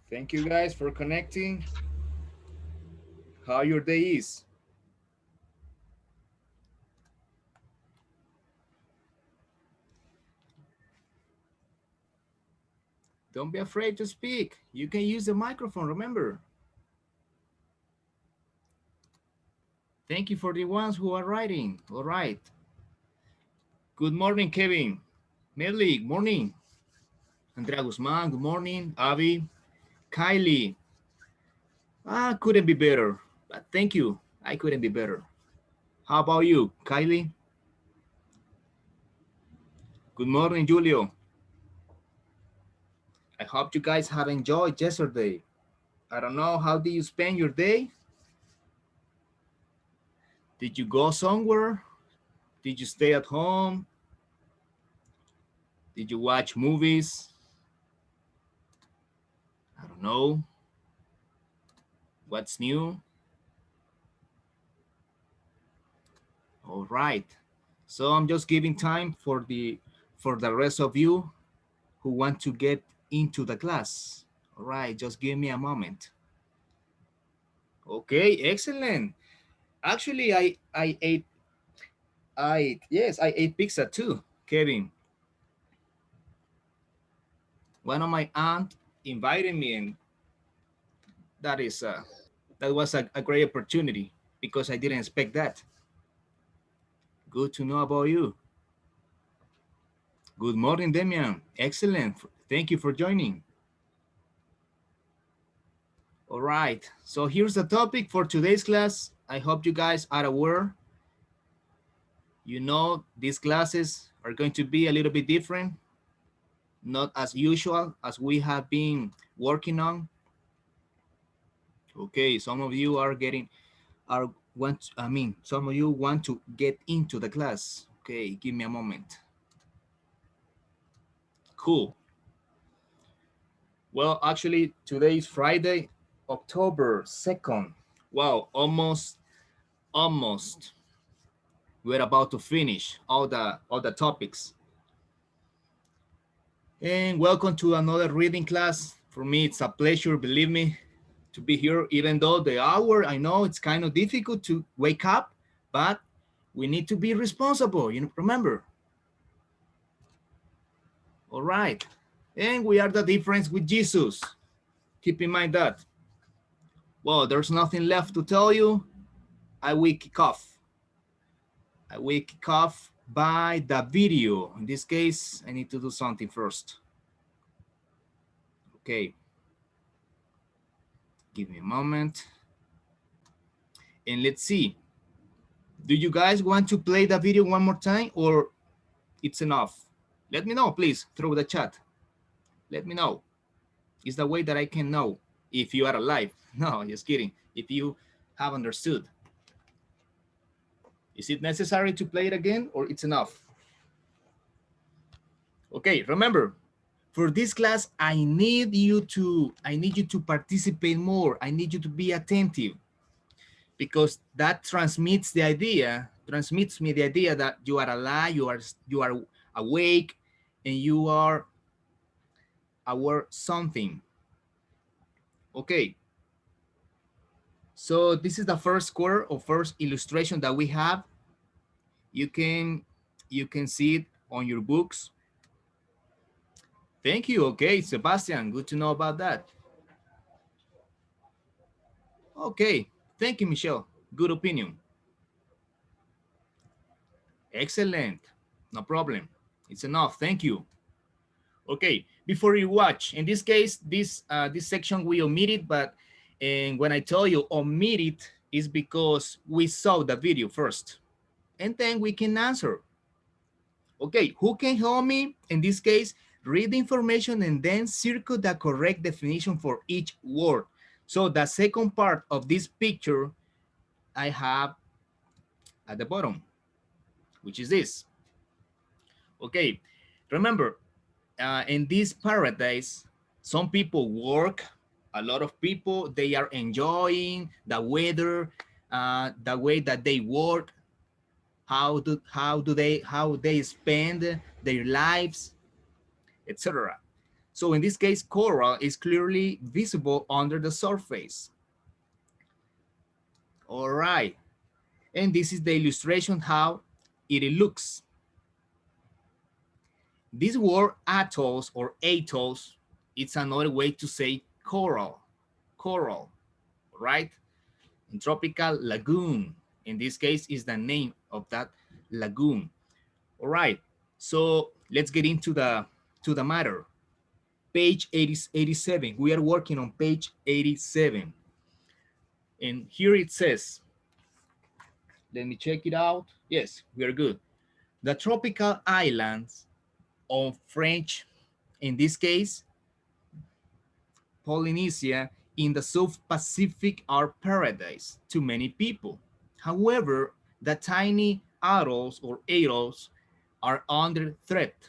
Thank you guys for connecting. How your day is? Don't be afraid to speak. You can use the microphone, remember. Thank you for the ones who are writing. All right. Good morning, Kevin. Medley, morning. Andrea Guzman, good morning. Avi, Kylie. Couldn't be better. But thank you. I couldn't be better. How about you, Kylie? Good morning, Julio. I hope you guys have enjoyed yesterday. I don't know, how did you spend your day? Did you go somewhere? Did you stay at home? Did you watch movies? I don't know. What's new? All right. So I'm just giving time for the rest of you who want to get into the class. All right, just give me a moment. Okay, excellent. Actually, I ate pizza too, Kevin. One of my aunt invited me, and that is that was a great opportunity because I didn't expect that. Good to know about you. Good morning, Demian. Excellent. Thank you for joining. All right. So here's the topic for today's class. I hope you guys are aware. You know, these classes are going to be a little bit different, not as usual as we have been working on. Okay, some of you are getting are want I mean, some of you want to get into the class. Okay, give me a moment. Cool. Well, actually, today is Friday, October 2nd. Wow, almost. We're about to finish all the topics. And welcome to another reading class. For me, it's a pleasure, believe me, to be here, even though the hour, I know it's kind of difficult to wake up, but we need to be responsible, remember. All right. And we are the difference with Jesus. Keep in mind that. Well, there's nothing left to tell you. I will kick off. I will kick off by the video. In this case, I need to do something first. Okay. Give me a moment. And let's see. Do you guys want to play the video one more time or it's enough? Let me know, please, through the chat. Let me know. It's the way that I can know if you are alive. No, just kidding. If you have understood. Is it necessary to play it again or it's enough? Okay, remember, for this class, I need you to participate more. I need you to be attentive because that transmits me the idea that you are alive, you are awake, and you are aware something. Okay. So this is the first square or first illustration that we have. You can see it on your books. Thank you. Okay, Sebastian, good to know about that. Okay, thank you, Michelle. Good opinion. Excellent. No problem. It's enough. Thank you. Okay, before you watch, in this case, this section we omitted, but and when I tell you omit it, is because we saw the video first, and then we can answer. Okay, who can help me? In this case, read the information and then circle the correct definition for each word. So the second part of this picture I have at the bottom, which is this. Okay, remember, in this paradise, some people work, a lot of people, they are enjoying the weather, the way that they work, how they spend their lives, etc. So in this case, coral is clearly visible under the surface. All right. And this is the illustration how it looks. This word atolls or atolls, it's another way to say coral, coral, right? In tropical lagoon, in this case is the name of that lagoon. All right, so let's get into the matter. Page 87, we are working on page 87. And here it says, let me check it out. Yes, we are good. The tropical islands on French, in this case, Polynesia in the South Pacific are paradise to many people. However, the tiny atolls or atolls are under threat.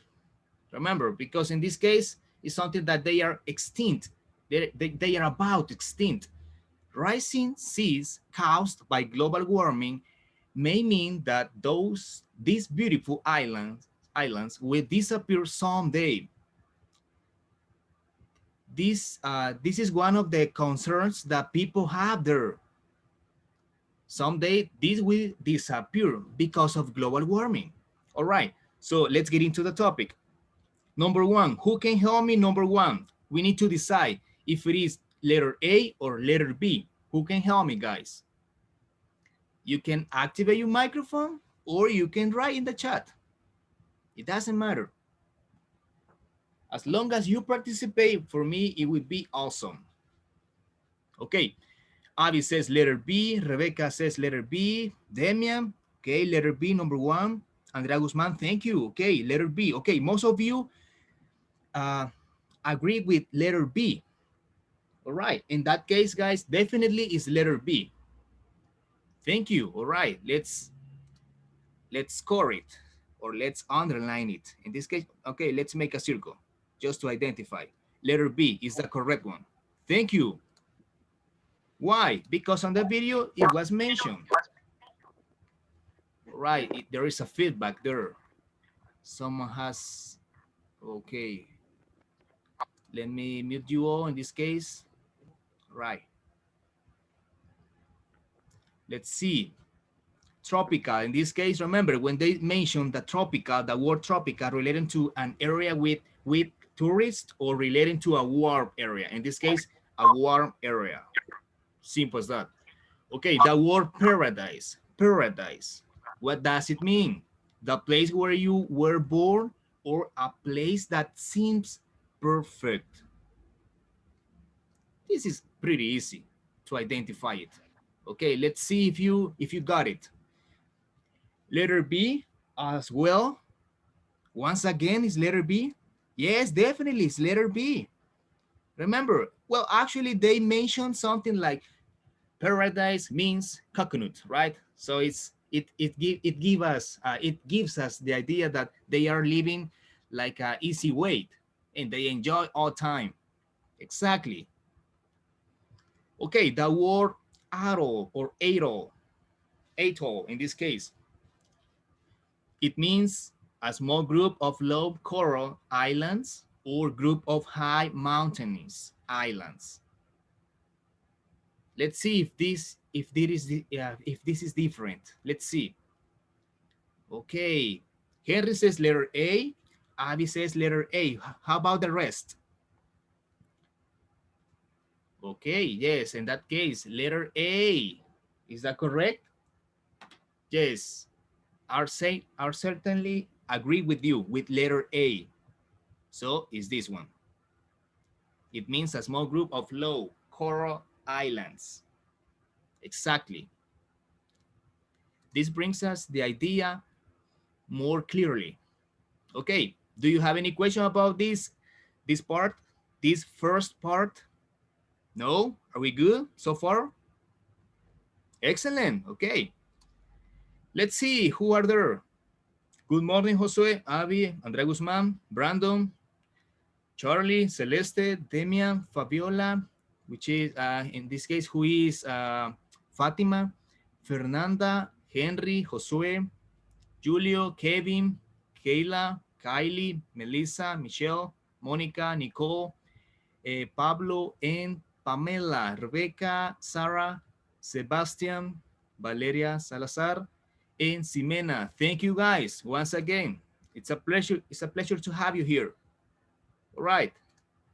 Remember, because in this case, it's something that they are extinct. They are about extinct. Rising seas caused by global warming may mean that these beautiful islands will disappear someday. This is one of the concerns that people have there. Someday this will disappear because of global warming. All right, so let's get into the topic. Number one, who can help me? Number one, we need to decide if it is letter A or letter B. Who can help me, guys? You can activate your microphone or you can write in the chat. It doesn't matter. As long as you participate, for me, it would be awesome. Okay, Avi says letter B, Rebecca says letter B, Demian, okay, letter B, number one. Andrea Guzman, thank you. Okay, letter B. Okay, most of you agree with letter B. All right, in that case, guys, definitely is letter B. Thank you. All right, let's score it or let's underline it. In this case, okay, let's make a circle just to identify. Letter B is the correct one. Thank you. Why? Because on the video, it was mentioned. Right, there is a feedback there. Someone has, okay. Let me mute you all in this case. Right. Let's see. Tropical, in this case, remember when they mention the tropical, the word tropical relating to an area with tourists or relating to a warm area. In this case, a warm area. Simple as that. Okay, the word paradise. Paradise. What does it mean? The place where you were born or a place that seems perfect. This is pretty easy to identify it. Okay, let's see if you got it. Letter B as well. Once again, is letter B? Yes, definitely, it's letter B. Remember, well, actually, they mentioned something like paradise means coconut, right? So it gives us the idea that they are living like an easy way and they enjoy all time. Exactly. Okay, the word atoll or atoll in this case, it means a small group of low coral islands or group of high mountainous islands. Let's see if this is different. Let's see. Okay, Henry says letter A. Abby says letter A. How about the rest? Okay, yes, in that case, letter A. Is that correct? Yes, are certainly agree with you with letter A. So is this one. It means a small group of low coral islands. Exactly. This brings us the idea more clearly. Okay, do you have any question about this part, this first part? No? Are we good so far? Excellent. Okay. Let's see who are there. Good morning, Josue, Abby, Andrea Guzman, Brandon, Charlie, Celeste, Demian, Fabiola, which is, in this case, who is Fatima, Fernanda, Henry, Josue, Julio, Kevin, Kayla, Kylie, Melissa, Michelle, Monica, Nicole, Pablo, and Pamela, Rebecca, Sarah, Sebastian, Valeria Salazar, and Ximena. Thank you guys once again. It's a pleasure. It's a pleasure to have you here. All right.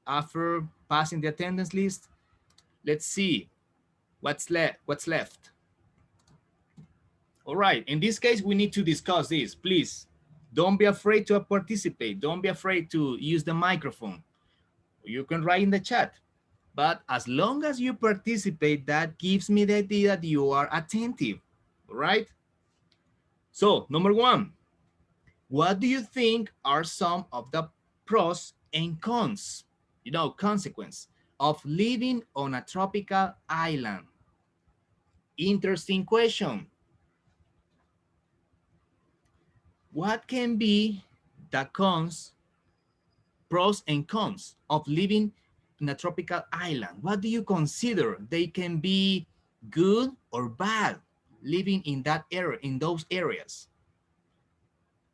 After passing the attendance list, let's see what's left. What's left? All right. In this case, we need to discuss this. Please, don't be afraid to participate. Don't be afraid to use the microphone. You can write in the chat. But as long as you participate, that gives me the idea that you are attentive. All right. So, number one, what do you think are some of the pros and cons, consequence of living on a tropical island? Interesting question. What can be the pros and cons of living in a tropical island? What do you consider they can be good or bad living in that area, in those areas?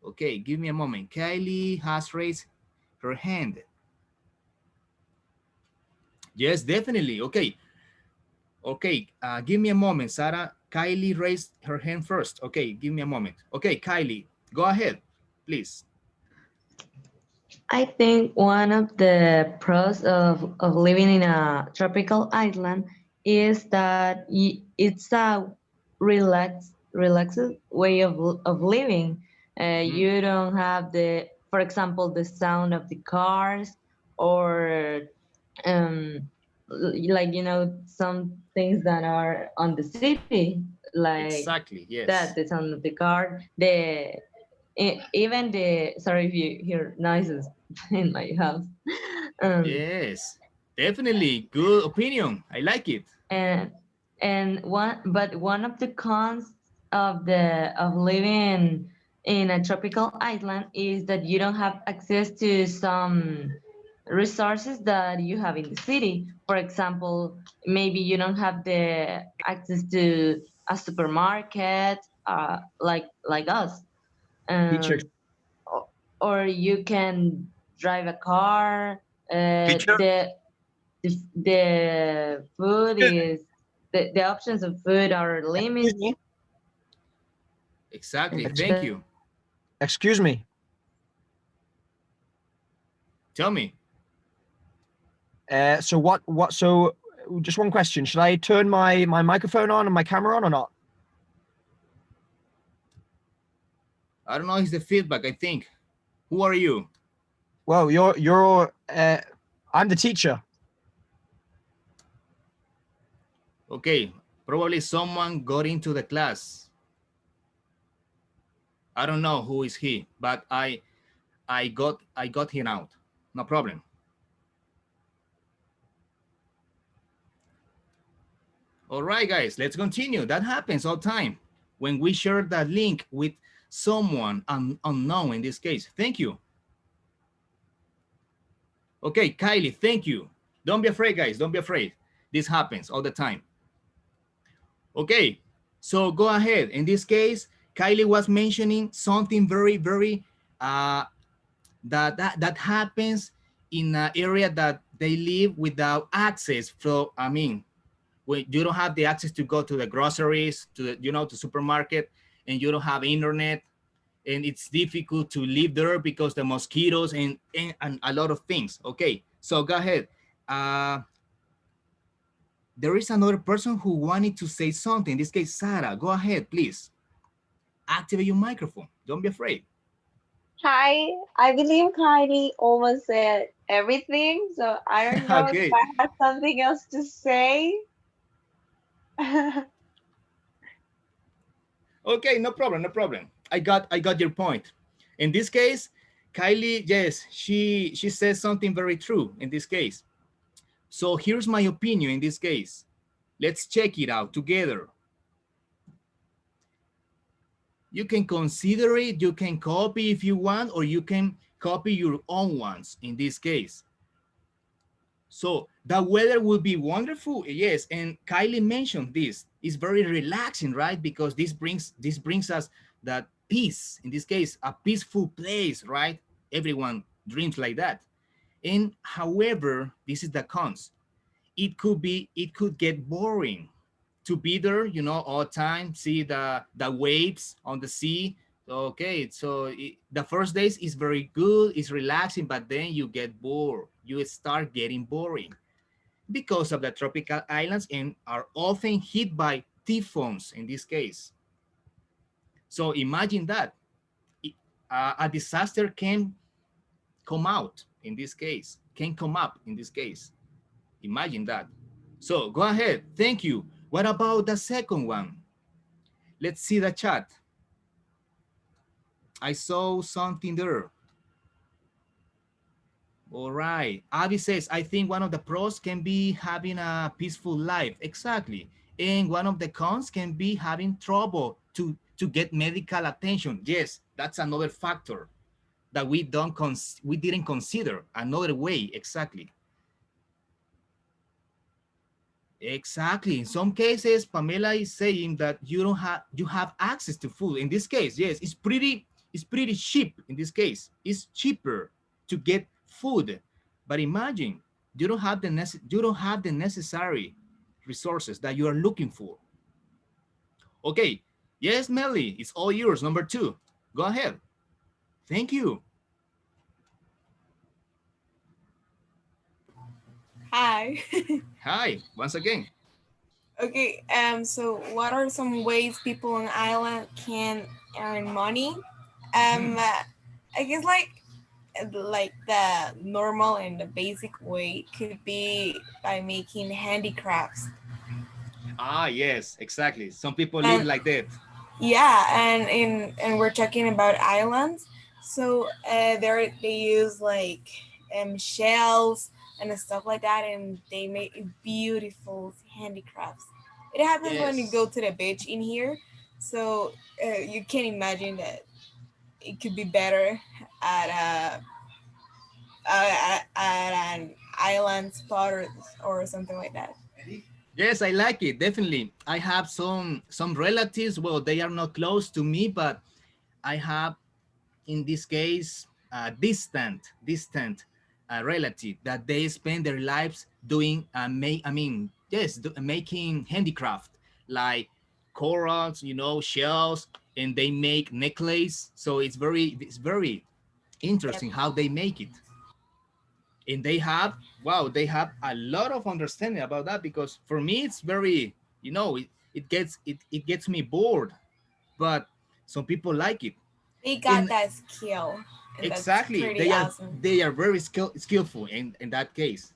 Okay, give me a moment. Kylie has raised her hand. Yes, definitely. Okay. Okay, give me a moment, Sarah. Kylie raised her hand first. Okay, give me a moment. Okay, Kylie, go ahead, please. I think one of the pros of living in a tropical island is that it's a relaxed way of living. You don't have for example, the sound of the cars or like some things that are on the city, like Exactly, that, yes. the sound of the car, even sorry if you hear noises in my house. um Yes, definitely. Good opinion. I like it. and one of the cons of living in a tropical island is that you don't have access to some resources that you have in the city. For example, maybe you don't have the access to a supermarket, like us. Teacher, um, or you can drive a car. teacher, The food is the options of food are excuse limited. me, Exactly. ex- Thank you. excuse me. Tell me. So just one question. Should I turn my microphone on and my camera on or not? I don't know. It's the feedback, I think. Who are you? Well, I'm the teacher. Okay, probably someone got into the class. I don't know who is he, but I got him out. No problem. All right, guys, let's continue. That happens all the time when we share that link with someone unknown in this case. Thank you. Okay, Kylie, thank you. Don't be afraid, guys. Don't be afraid. This happens all the time. Okay, so go ahead. In this case, Kylie was mentioning something very, very that happens in an area that they live without access. So I mean, when you don't have the access to go to the groceries, to the, to supermarket, and you don't have internet, and it's difficult to live there because the mosquitoes and a lot of things. Okay, so go ahead. There is another person who wanted to say something. In this case, Sarah, go ahead, please. Activate your microphone. Don't be afraid. Hi, I believe Kylie almost said everything, so I don't know if Okay. I have something else to say. Okay, no problem, no problem. I got your point. In this case, Kylie, yes, she says something very true in this case. So here's my opinion in this case. Let's check it out together. You can consider it, you can copy if you want, or you can copy your own ones in this case. So the weather will be wonderful, yes. And Kylie mentioned this. It's very relaxing, right? Because this brings us that peace. In this case, a peaceful place, right? Everyone dreams like that. And however, this is the cons. It could get boring to be there, you know, all the time, see the waves on the sea. Okay, so the first days is very good, it's relaxing, but then you get bored. You start getting boring because of the tropical islands and are often hit by typhoons in this case. So imagine that a disaster can come out in this case, can come up in this case. Imagine that. So go ahead. Thank you. What about the second one? Let's see the chat. I saw something there. All right. Avi says, I think one of the pros can be having a peaceful life. Exactly. And one of the cons can be having trouble to get medical attention. Yes, that's another factor that we didn't consider. Another way, exactly. Exactly. In some cases, Pamela is saying that you have access to food. In this case, yes, it's pretty cheap. In this case, it's cheaper to get food. But imagine you don't have the necessary resources that you are looking for. Okay. Yes, Melly, it's all yours. Number two. Go ahead. Thank you. Hi. Hi, once again. Okay, so what are some ways people on island can earn money? Mhm. I guess like the normal and the basic way could be by making handicrafts. Ah, yes, exactly. Some people live And like that. yeah, and we're talking about islands, so they use like shells and stuff like that, and they make beautiful handicrafts. It happens when you Yes. go to the beach in here, so you can imagine that it could be better at at an island spot or something like that. Yes, I like it. Definitely. I have some relatives. Well, they are not close to me, but I have in this case a distant relative that they spend their lives doing yes, making handicraft like corals, you know, shells, and they make necklace. So it's very Yep. interesting how they make it. And they have, wow, they have a lot of understanding about that, because for me it's very, you know, it gets me bored, but some people like it. They got And that skill, and that's exactly, pretty awesome. they are very skillful in that case.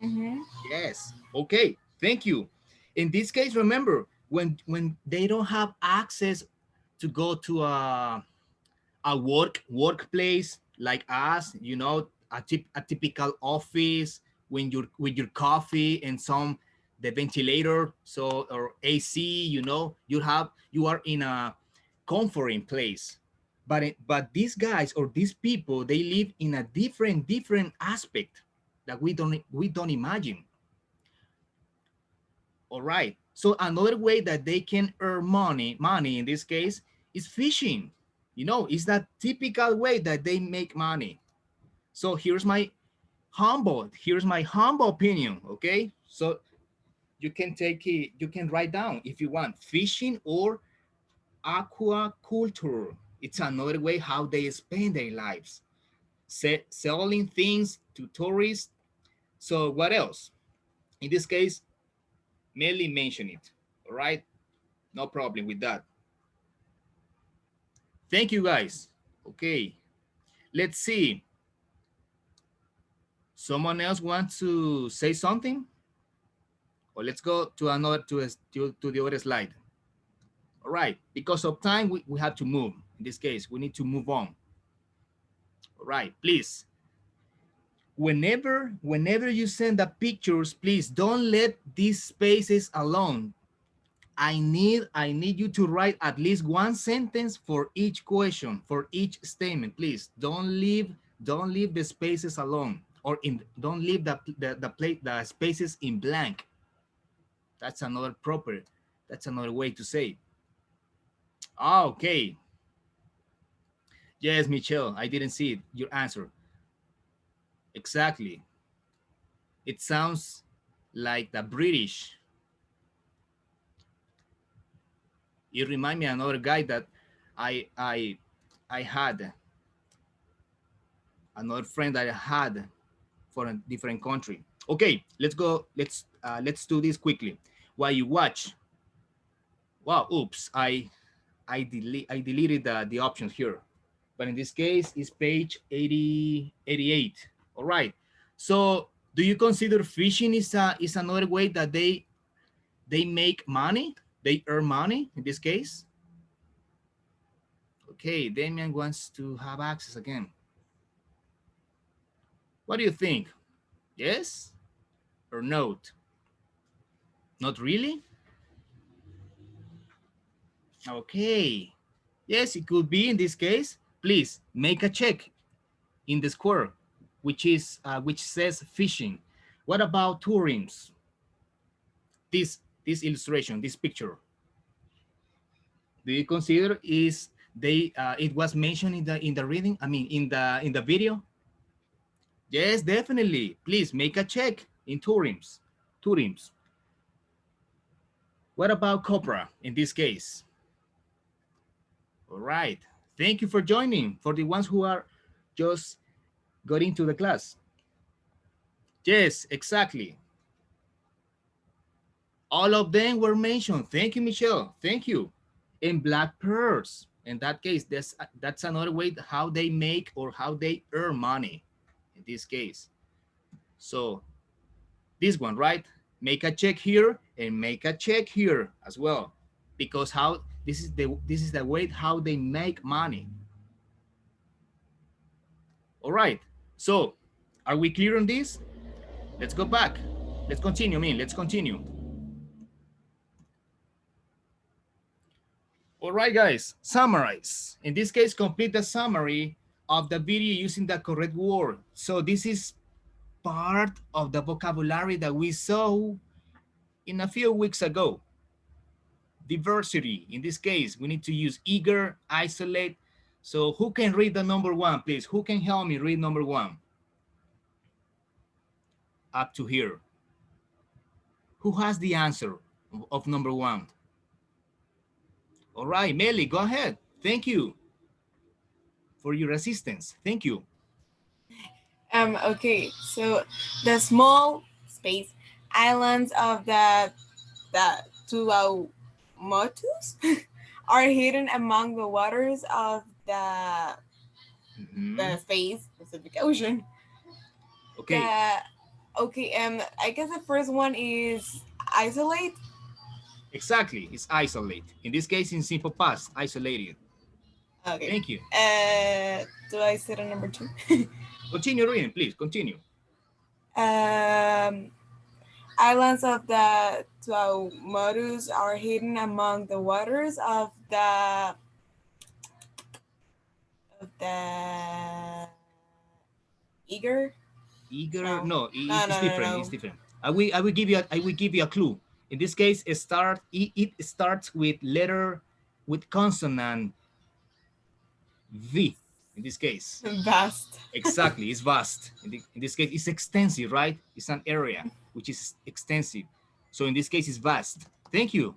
Mm-hmm. Yes. Okay, thank you. In this case, remember, when they don't have access to go to a workplace like us, you know, a typical office, when you're with your coffee and some the ventilator, so, or AC, you know, you are in a comforting place. But but these guys or these people, they live in a different aspect that we don't imagine. All right. So another way that they can earn money in this case, is fishing. You know, it's that typical way that they make money. So here's my humble opinion. Okay. So you can take it, you can write down if you want, fishing or aquaculture. It's another way how they spend their lives. Selling things to tourists. So what else? In this case, mainly mention it. All right. No problem with that. Thank you guys. Okay, let's see. Someone else wants to say something? Or let's go to another to the other slide. All right, because of time, we have to move. In this case, we need to move on. All right, please. Whenever you send the pictures, please don't let these spaces alone. I need you to write at least one sentence for each question, for each statement. Please don't leave the spaces alone, or in don't leave the spaces in blank. That's another proper. That's another way to say. Ah, okay. Yes, Michelle, I didn't see it, your answer. Exactly. It sounds like the British. It reminds me of another guy that I had, another friend that I had for a different country. Okay, let's go. Let's do this quickly. While you watch. Wow, oops, I deleted the options here. But in this case, it's page 88. All right. So do you consider fishing is another way that they make money? They earn money in this case? Okay, Damian wants to have access again. What do you think? Yes or no? Not really? Okay. Yes, it could be in this case. Please make a check in the square, which says fishing. What about tourism? This illustration, this picture. Do you consider is they it was mentioned in the reading? I mean in the video? Yes, definitely. Please make a check in tourism. Tourism. What about Copra in this case? All right. Thank you for joining. For the ones who are just got into the class. Yes, exactly. All of them were mentioned. Thank you, Michelle. Thank you. And black pearls. In that case, that's another way how they make or how they earn money in this case. So this one, right? Make a check here and make a check here as well, because how this is the way how they make money. All right. So are we clear on this? Let's go back. Let's continue. Let's continue. All right, guys, summarize. In this case, complete the summary of the video using the correct word. So this is part of the vocabulary that we saw in a few weeks ago. Diversity. In this case, we need to use eager, isolate. So who can read the number one, please? Who can help me read number one? Up to here. Who has the answer of number one? All right, Meli, go ahead. Thank you for your assistance. Thank you. Okay, so the small space islands of the Tuamotus are hidden among the waters of the space Pacific Ocean. Okay. I guess the first one is isolate. Exactly, it's isolate. In this case, in simple past, isolated. Okay. Thank you. Do I sit on number two? Continue reading, please. Continue. Islands of the Tuamotus are hidden among the waters of the Eager. No, it's different. It's different. I will give you a clue. In this case, it starts with consonant V. In this case, vast. Exactly, it's vast. In this case, it's extensive, right? It's an area which is extensive. So in this case, it's vast. Thank you.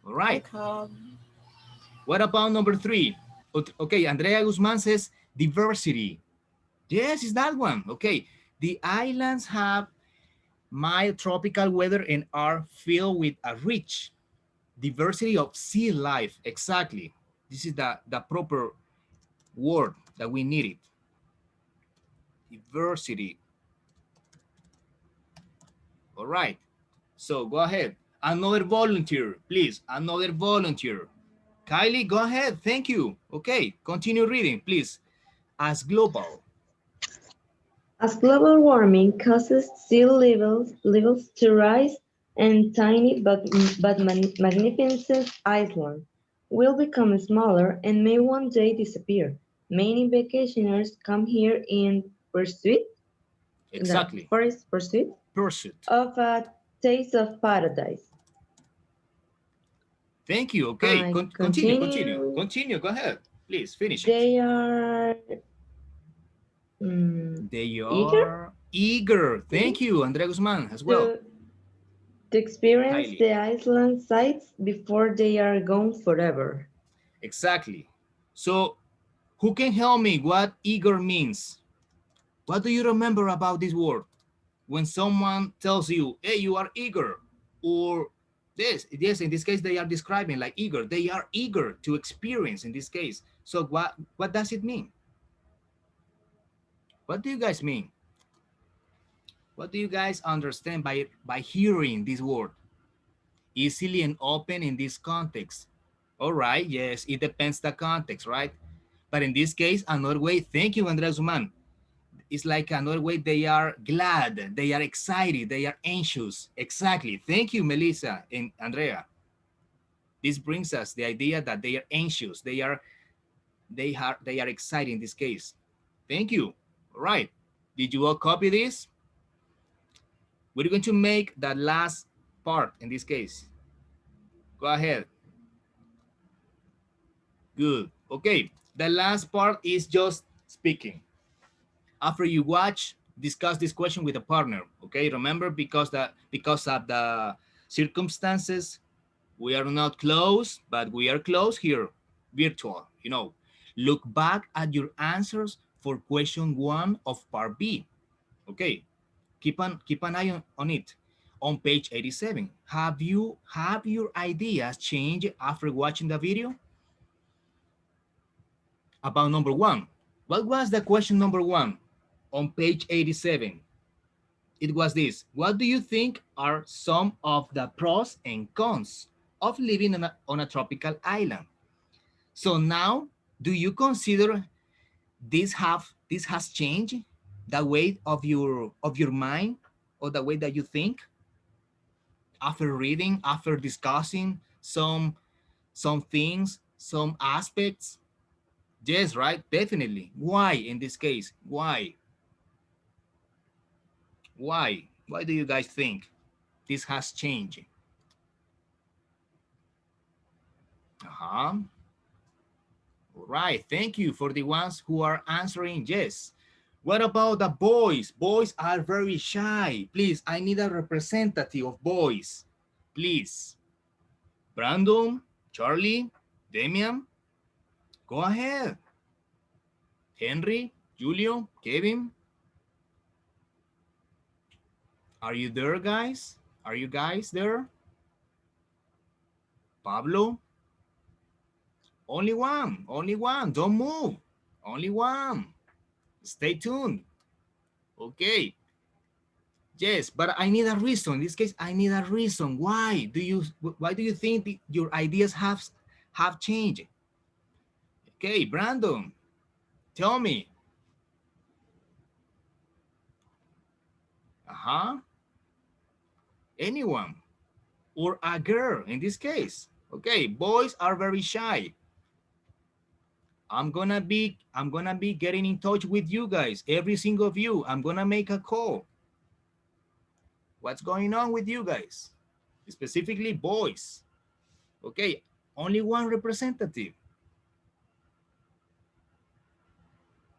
All right. Welcome. What about number three? Okay, Andrea Guzman says diversity. Yes, it's that one. Okay, the islands have mild tropical weather and are filled with a rich diversity of sea life. Exactly. This is the proper word that we needed. Diversity. All right. So go ahead. Another volunteer, please. Another volunteer. Kylie, go ahead. Thank you. Okay, continue reading, please. As global. As global warming causes sea levels to rise, and tiny but magnificent island will become smaller and may one day disappear. Many vacationers come here in pursuit Exactly. Pursuit of a taste of paradise. Thank you. Okay, continue. Go ahead. Please finish it. They are They Eager are eager. Thank you, Andrea Guzman, as well. to experience Highly. the island sights before they are gone forever. Exactly. So, who can help me what eager means? What do you remember about this word? When someone tells you, hey, you are eager, or yes, in this case, they are describing like eager. They are eager to experience in this case. So what does it mean? What do you guys mean? What do you guys understand by hearing this word? Easily and open in this context. All right, yes, it depends the context, right? But in this case, another way, thank you, Andres Human. It's like another way they are glad, they are excited, they are anxious. Exactly. Thank you, Melissa and Andrea. This brings us the idea that they are anxious, they are excited in this case. Thank you. All right. Did you all copy this? We're going to make that last part in this case. Go ahead. Good. Okay. The last part is just speaking. After you watch, discuss this question with a partner. Okay. Remember, because of the circumstances, we are not close, but we are close here, virtual. Look back at your answers for question 1 of part B. Okay. Keep an eye on it. On page 87, have your ideas changed after watching the video? About number 1. What was the question number 1 on page 87? It was this: what do you think are some of the pros and cons of living on a tropical island? So now, do you consider this has changed the way of your mind, or the way that you think, after reading, after discussing some things, some aspects? Yes, right? Definitely. Why in this case? Why? Why do you guys think this has changed? Uh-huh. All right. Thank you for the ones who are answering yes. What about the boys? Boys are very shy. Please, I need a representative of boys. Please. Brandon, Charlie, Damian, go ahead. Henry, Julio, Kevin. Are you there, guys? Are you guys there? Pablo? Only one. Don't move. Only one. Stay tuned. Okay. Yes, but I need a reason. In this case, I need a reason. Why do you think your ideas have changed? Okay, Brandon, tell me. Uh-huh. Anyone or a girl in this case. Okay, boys are very shy. I'm gonna be getting in touch with you guys, every single of you. I'm gonna make a call. What's going on with you guys? Specifically boys. Okay, only one representative.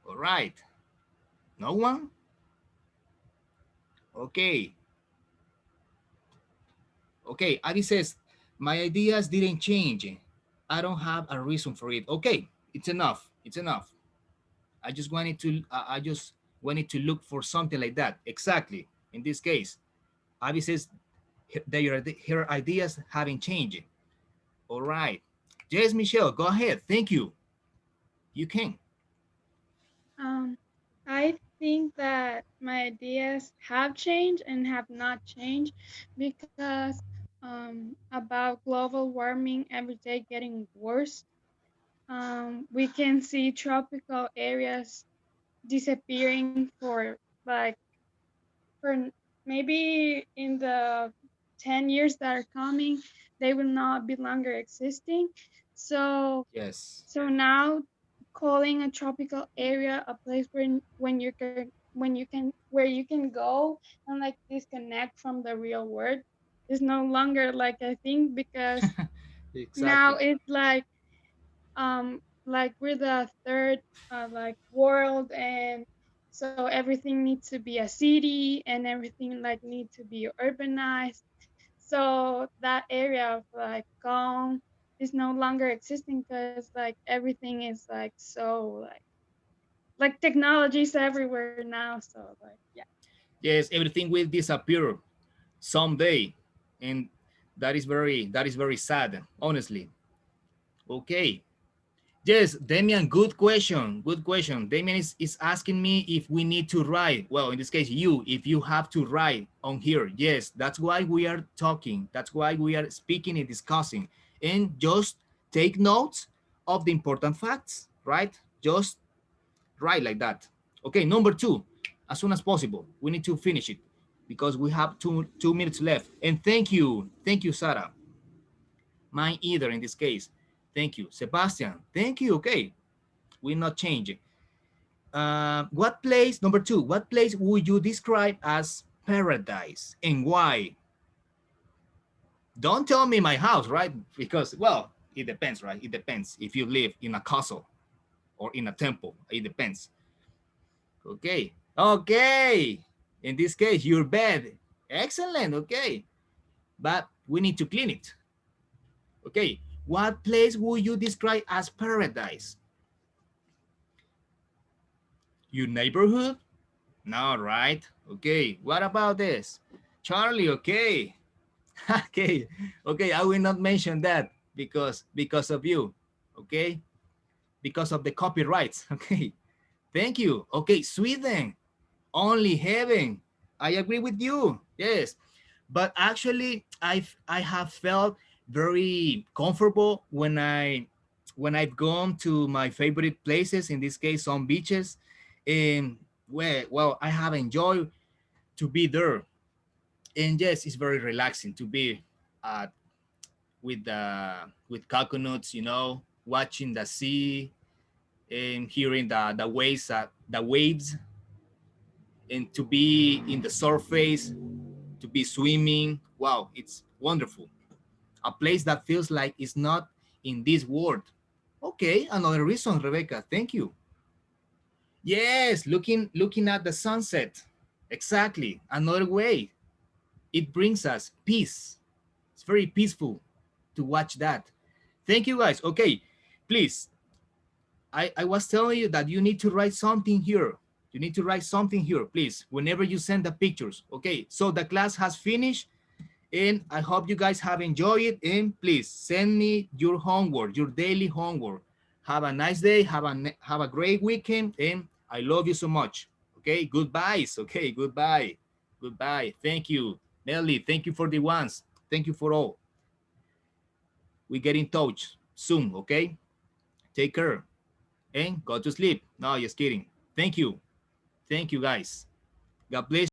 All right. No one? Okay. Okay, Abby says, my ideas didn't change. I don't have a reason for it. Okay, it's enough. It's enough. I just wanted to look for something like that. Exactly. In this case, Abby says her ideas haven't changed. All right. Yes, Michelle, go ahead. Thank you. You can. I think that my ideas have changed and have not changed because about global warming every day getting worse. We can see tropical areas disappearing for like for maybe in the 10 years that are coming, they will not be longer existing. So Yes. so now calling a tropical area a place where you can go and like disconnect from the real world is no longer like I think because now Exactly. it's like we're the third like world and So everything needs to be a city and everything like need to be urbanized. So that area of like calm is no longer existing because like everything is like so like technology's everywhere now. So like yeah. Yes, everything will disappear someday, and that is very sad, honestly. Okay. Yes, Damian, good question. Good question. Damian is asking me if we need to write. Well, in this case, if you have to write on here. Yes, that's why we are talking. That's why we are speaking and discussing. And just take notes of the important facts, right? Just write like that. Okay, number two, as soon as possible. We need to finish it because we have 2 minutes left. And thank you, Sarah. Mine either in this case. Thank you. Sebastian, thank you. Okay, we're not changing. What place, number two, what place would you describe as paradise and why? Don't tell me my house, right? Because, well, it depends, right? It depends if you live in a castle or in a temple. It depends. Okay. Okay. In this case, your bed. Excellent. Okay. But we need to clean it. Okay. What place would you describe as paradise? Your neighborhood? No, right? Okay. What about this? Charlie, okay. Okay. Okay. I will not mention that because of you. Okay. Because of the copyrights. Okay. Thank you. Okay. Sweden. Only heaven. I agree with you. Yes. But actually, I have felt very comfortable when I've gone to my favorite places, in this case some beaches, and well I have enjoyed to be there. And yes, it's very relaxing to be uh, with coconuts, watching the sea and hearing the waves, and to be in the surface, to be swimming. Wow, it's wonderful. A place that feels like it's not in this world. Okay, another reason, Rebecca. Thank you. Yes, looking at the sunset. Exactly. Another way. It brings us peace. It's very peaceful to watch that. Thank you guys. Okay, please. I was telling you that you need to write something here. You need to write something here, please, whenever you send the pictures. Okay, so the class has finished. And I hope you guys have enjoyed it. And please send me your homework, your daily homework. Have a nice day. Have a great weekend. And I love you so much. Okay, goodbyes. Okay, goodbye. Goodbye. Thank you. Nelly, thank you for the ones. Thank you for all. We get in touch soon, okay? Take care. And go to sleep. No, just kidding. Thank you. Thank you, guys. God bless.